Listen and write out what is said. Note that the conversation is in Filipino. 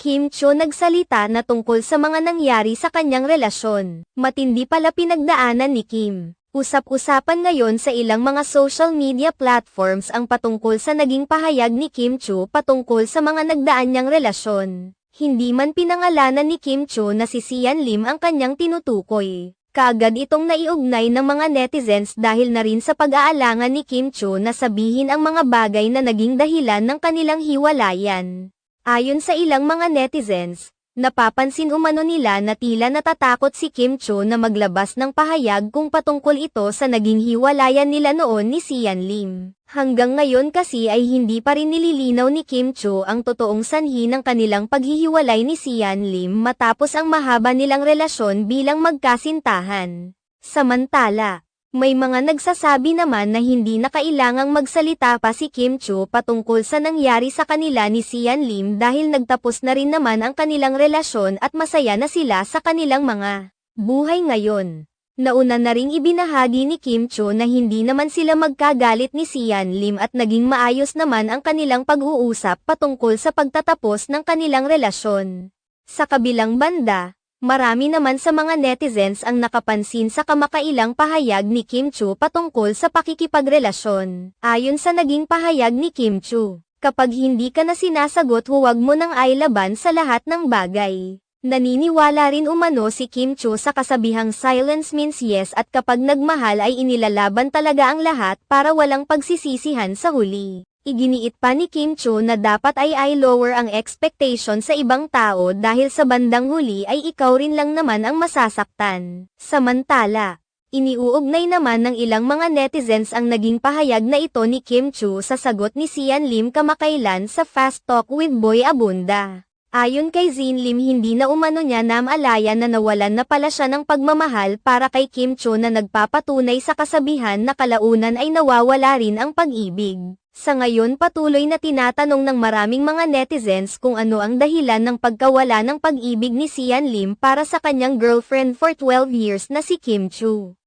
Kim Cho nagsalita na tungkol sa mga nangyari sa kanyang relasyon. Matindi pala pinagdaanan ni Kim. Usap-usapan ngayon sa ilang mga social media platforms ang patungkol sa naging pahayag ni Kim Cho patungkol sa mga nagdaan niyang relasyon. Hindi man pinangalanan ni Kim Cho na si Sian Lim ang kanyang tinutukoy. Kaagad itong naiugnay ng mga netizens dahil na rin sa pag-aalangan ni Kim Cho na sabihin ang mga bagay na naging dahilan ng kanilang hiwalayan. Ayon sa ilang mga netizens, napapansin umano nila na tila natatakot si Kim Cho na maglabas ng pahayag kung patungkol ito sa naging hiwalayan nila noon ni Sian Lim. Hanggang ngayon kasi ay hindi pa rin nililinaw ni Kim Cho ang totoong sanhi ng kanilang paghihiwalay ni Sian Lim matapos ang mahaba nilang relasyon bilang magkasintahan. Samantala, may mga nagsasabi naman na hindi na kailangang magsalita pa si Kim Cho patungkol sa nangyari sa kanila ni Sian Lim dahil nagtapos na rin naman ang kanilang relasyon at masaya na sila sa kanilang mga buhay ngayon. Nauna na ring ibinahagi ni Kim Cho na hindi naman sila magkagalit ni Sian Lim at naging maayos naman ang kanilang pag-uusap patungkol sa pagtatapos ng kanilang relasyon. Sa kabilang banda, marami naman sa mga netizens ang nakapansin sa kamakailang pahayag ni Kim Cho patungkol sa pakikipagrelasyon. Ayon sa naging pahayag ni Kim Cho, kapag hindi ka na sinasagot huwag mo nang ailaban sa lahat ng bagay. Naniniwala rin umano si Kim Cho sa kasabihang silence means yes at kapag nagmahal ay inilalaban talaga ang lahat para walang pagsisisihan sa huli. Iginiit pa ni Kim Cho na dapat ay lower ang expectation sa ibang tao dahil sa bandang huli ay ikaw rin lang naman ang masasaktan. Samantala, iniuugnay naman ng ilang mga netizens ang naging pahayag na ito ni Kim Cho sa sagot ni Sian Lim kamakailan sa Fast Talk with Boy Abunda. Ayon kay Zin Lim hindi na umano niya namalayan na nawalan na pala siya ng pagmamahal para kay Kim Cho na nagpapatunay sa kasabihan na kalaunan ay nawawala rin ang pag-ibig. Sa ngayon patuloy na tinatanong ng maraming mga netizens kung ano ang dahilan ng pagkawala ng pag-ibig ni Sian Lim para sa kanyang girlfriend for 12 years na si Kim Cho.